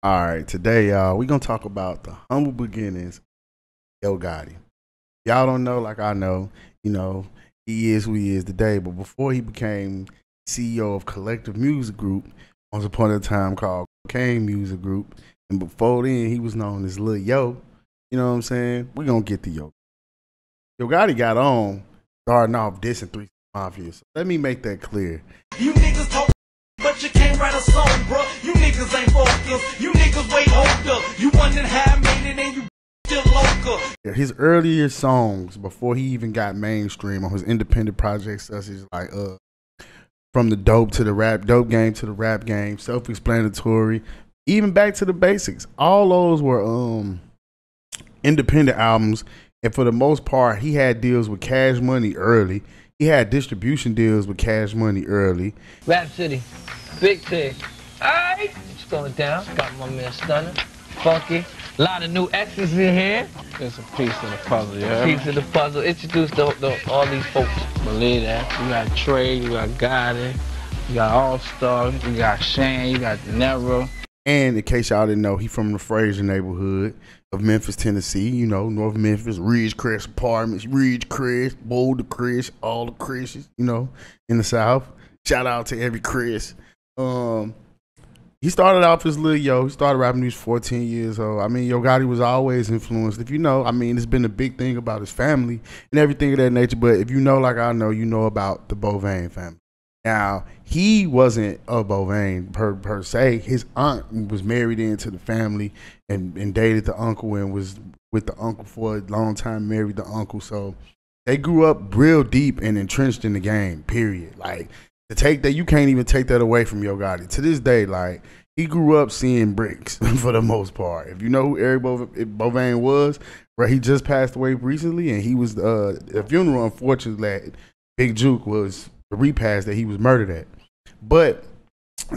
All right, today, y'all, we're gonna talk about the humble beginnings of Yo Gotti. Y'all don't know, like I know, you know, he is who he is today. But before he became CEO of Collective Music Group, once upon a time called Kane Music Group, and before then he was known as Lil Yo. You know what I'm saying? We're gonna get to Yo. Yo Gotti got on starting off dissing Three Mafia. So let me make that clear. You niggas talk, but you can't write a song, bro. You niggas ain't focused. You niggas way older. You wondering how I made it and you still local. His earlier songs, before he even got mainstream on his independent projects, such as like from the dope to the rap, dope game to the rap game, self-explanatory, even back to the basics. All those were independent albums, and for the most part, he had deals with Cash Money early. He had distribution deals with Cash Money early. Rap City, Big Pig. Alright, it's going down. Got my man Stunner, Funky. A lot of new X's in here. It's a piece of the puzzle, yeah. Piece of the puzzle. Introduce all these folks. Believe that. You got Trey, you got Gotti, you got All Star, you got Shane, you got Nero. And in case y'all didn't know, he from the Fraser neighborhood of Memphis, Tennessee. You know, North Memphis, Ridgecrest Apartments, Ridgecrest, Boulder Chris, all the Chris's, you know, in the South. Shout out to every Chris. He started off as Lil Yo. He started rapping when he was 14 years old. I mean, Yo Gotti was always influenced. If you know, I mean, it's been a big thing about his family and everything of that nature. But if you know, like I know, you know about the Bovain family. Now, he wasn't a Bovain per se. His aunt was married into the family and dated the uncle and was with the uncle for a long time, married the uncle. So they grew up real deep and entrenched in the game, period. Like, to take that, you can't even take that away from Yo Gotti. To this day, like, he grew up seeing bricks for the most part. If you know who Eric Bovain was, right, he just passed away recently, and he was the funeral, unfortunately, Big Juke was the repast that he was murdered at. But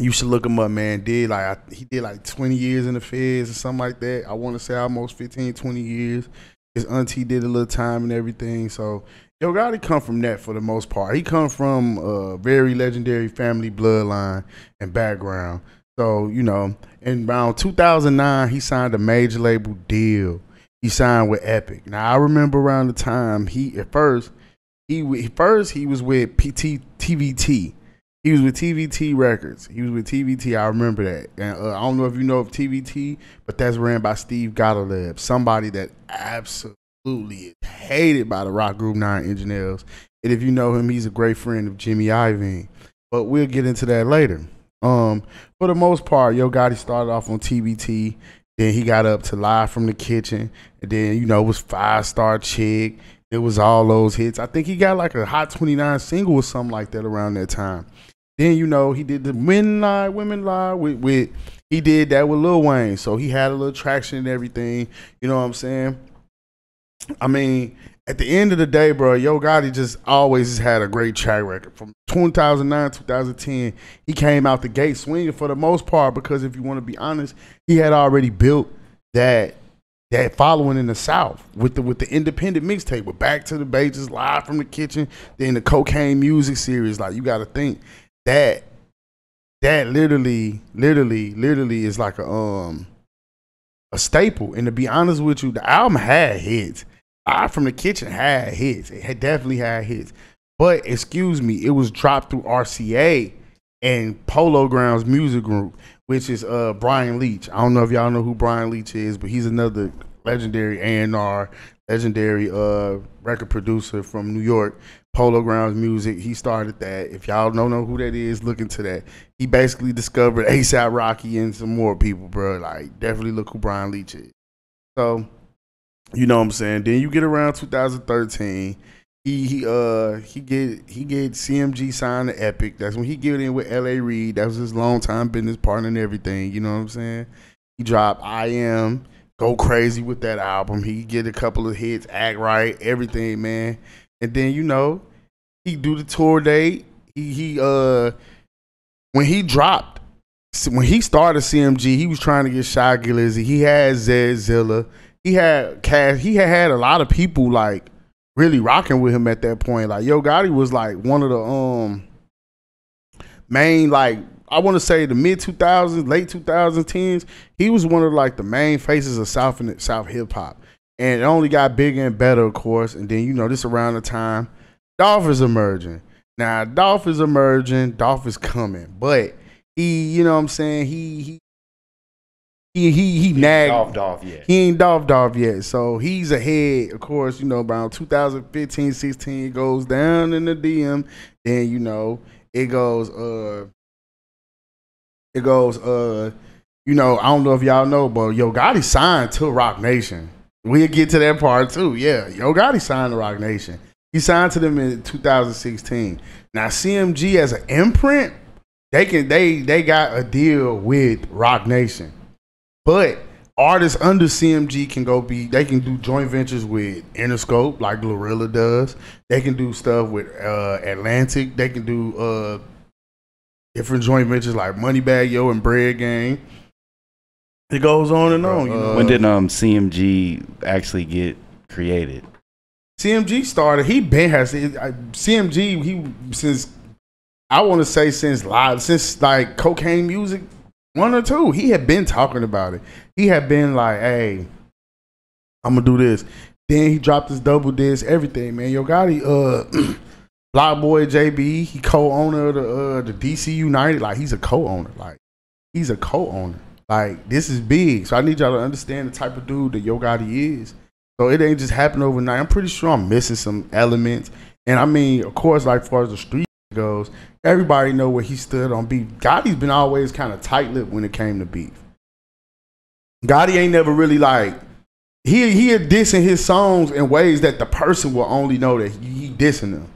you should look him up, man. He did like 20 years in the feds or something like that. I want to say almost 15, 20 years. His auntie did a little time and everything. So Yo Gotti come from that for the most part. He come from a very legendary family bloodline and background. So, you know, in around 2009, he signed a major label deal. He signed with Epic. Now, I remember around the time he was with TVT. He was with TVT Records. He was with TVT. I remember that. And I don't know if you know of TVT, but that's ran by Steve Gottlieb, somebody that absolutely is hated by the rock group Nine Inch Nails. And if you know him, he's a great friend of Jimmy Iovine. But we'll get into that later. For the most part, Yo Gotti started off on TVT. Then he got up to Live from the Kitchen. And then, you know, it was 5 Star Chick. It was all those hits. I think he got like a Hot 29 single or something like that around that time. Then, you know, he did the Women Lie with he did that with Lil Wayne. So he had a little traction and everything. You know what I'm saying? I mean, at the end of the day, bro, Yo Gotti just always had a great track record. From 2009, 2010, he came out the gate swinging for the most part because if you want to be honest, he had already built that following in the South with the independent mixtape, with Back to the Basics, Live from the Kitchen, then the Cocaine Music series. Like, you got to think that literally is like a staple. And to be honest with you, the album had hits. Live from the Kitchen had hits. It had definitely had hits. But excuse me, it was dropped through RCA and Polo Grounds Music Group, which is Brian Leach. I don't know if y'all know who Brian Leach is, but he's another legendary A&R, legendary record producer from New York. Polo Grounds Music, he started that. If y'all don't know who that is, look into that. He basically discovered A$AP Rocky and some more people, bro. Like, definitely look who Brian Leach is. So, you know what I'm saying? Then you get around 2013, he get CMG signed to Epic. That's when he get in with L.A. Reid. That was his longtime business partner and everything. You know what I'm saying? He dropped I Am, go crazy with that album. He get a couple of hits, Act Right, everything, man. And then, you know, he do the tour date. When he started CMG, he was trying to get Shy Glizzy. He had Zilla. He had Cash. He had a lot of people like really rocking with him at that point. Like, Yo Gotti was like one of the main, like, I want to say the mid 2000s, late 2010s, he was one of like the main faces of South hip hop. And it only got bigger and better, of course. And then, you know, this around the time Dolph is emerging. Now, Dolph is emerging, Dolph is coming. But he, you know what I'm saying, he nagged. Dolph yet. He ain't Dolph yet. So he's ahead, of course, you know, around 2015, 16, it goes down in the DM. Then, you know, it goes, you know, I don't know if y'all know, but Yo Gotti signed to Roc Nation. We'll get to that part too. Yeah, Yo Gotti signed to Roc Nation. He signed to them in 2016. Now CMG as an imprint, they got a deal with Roc Nation. But artists under CMG they can do joint ventures with Interscope like Glorilla does. They can do stuff with Atlantic. They can do different joint ventures like Moneybagg Yo and Bread Gang. It goes on and on. You know? When did CMG actually get created? CMG started. He been has CMG. Since I want to say since like Cocaine Music 1 or 2. He had been talking about it. He had been like, "Hey, I'm gonna do this." Then he dropped his double disc, everything, man. Yo Gotti, Block Boy JB, he co-owner of the DC United. Like he's a co-owner. Like this is big. So I need y'all to understand the type of dude that Yo Gotti is. So it ain't just happened overnight. I'm pretty sure I'm missing some elements. And I mean, of course, like as far as the street goes, everybody know where he stood on beef. Gotti's been always kind of tight-lipped when it came to beef. Gotti ain't never really like he had dissing his songs in ways that the person will only know that he dissing them.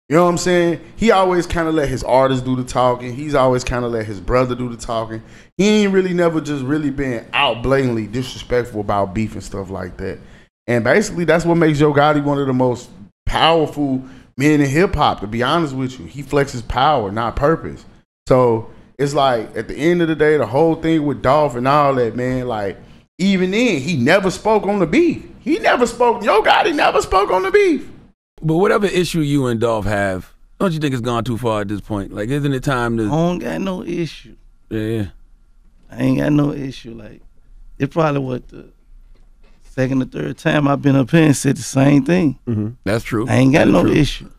You know what I'm saying? He always kind of let his artists do the talking. He's always kind of let his brother do the talking. He ain't really never just really been out blatantly disrespectful about beef and stuff like that. And basically, that's what makes Yo Gotti one of the most powerful men in hip hop. To be honest with you, he flexes power, not purpose. So it's like at the end of the day, the whole thing with Dolph and all that, man. Like even then, he never spoke on the beef. Yo Gotti never spoke on the beef. But whatever issue you and Dolph have, don't you think it's gone too far at this point? Like, isn't it time to? I don't got no issue. Yeah. I ain't got no issue. Like, it probably the second or third time I've been up here and said the same thing. Mm-hmm. That's true. I ain't got no issue.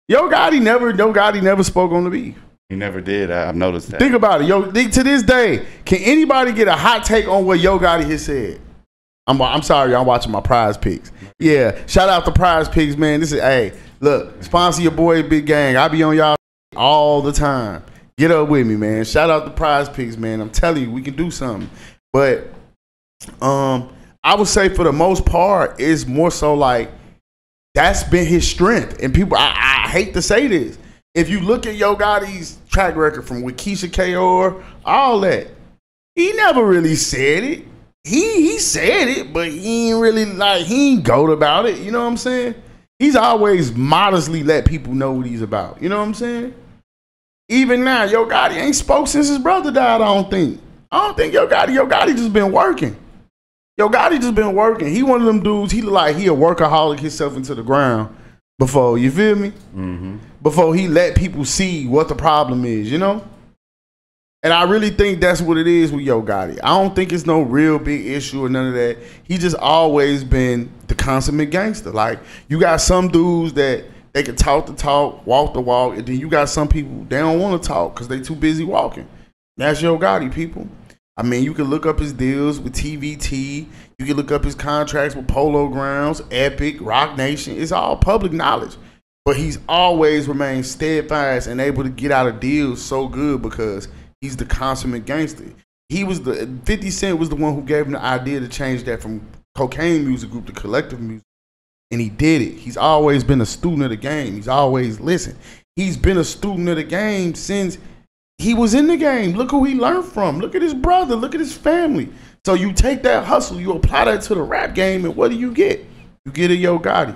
Yo Gotti never spoke on the beef. He never did. I've noticed that. Think about it. To this day, can anybody get a hot take on what Yo Gotti has said? I'm sorry, I'm watching my Prize Picks. Yeah, shout out to Prize Picks, man. This is, hey, look, sponsor your boy Big Gang. I be on y'all all the time. Get up with me, man. Shout out to Prize Picks, man. I'm telling you, we can do something. But I would say for the most part, it's more so like that's been his strength. And people, I hate to say this. If you look at Yo Gotti's track record from with Keisha Kaur, all that, he never really said it. He said it, but he ain't really he ain't goat about it. You know what I'm saying? He's always modestly let people know what he's about. You know what I'm saying? Even now, Yo Gotti ain't spoke since his brother died, I don't think Yo Gotti just been working. Yo Gotti just been working. He one of them dudes, he look like he a workaholic himself into the ground before, you feel me? Mm-hmm. Before he let people see what the problem is, you know? And I really think that's what it is with Yo Gotti. I don't think it's no real big issue or none of that. He just always been the consummate gangster. Like, you got some dudes that they can talk the talk, walk the walk, and then you got some people, they don't want to talk because they too busy walking. That's Yo Gotti, people. I mean, you can look up his deals with TVT. You can look up his contracts with Polo Grounds, Epic, Roc Nation. It's all public knowledge. But he's always remained steadfast and able to get out of deals so good because he's the consummate gangster. 50 Cent was the one who gave him the idea to change that from Cocaine Music Group to Collective Music. And he did it. He's always been a student of the game. He's always listened. He's been a student of the game since he was in the game. Look who he learned from. Look at his brother. Look at his family. So you take that hustle, you apply that to the rap game, and what do you get? You get a Yo Gotti.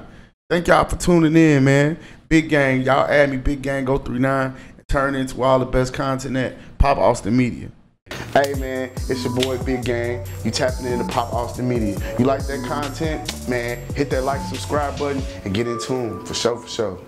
Thank y'all for tuning in, man. Big Gang. Y'all add me, Big Gang 039, and turn into all the best content at Pop Austin Media. Hey man, it's your boy Big Gang. You tapping into Pop Austin Media. You like that content? Man, hit that like, subscribe button, and get in tune for sure, for sure.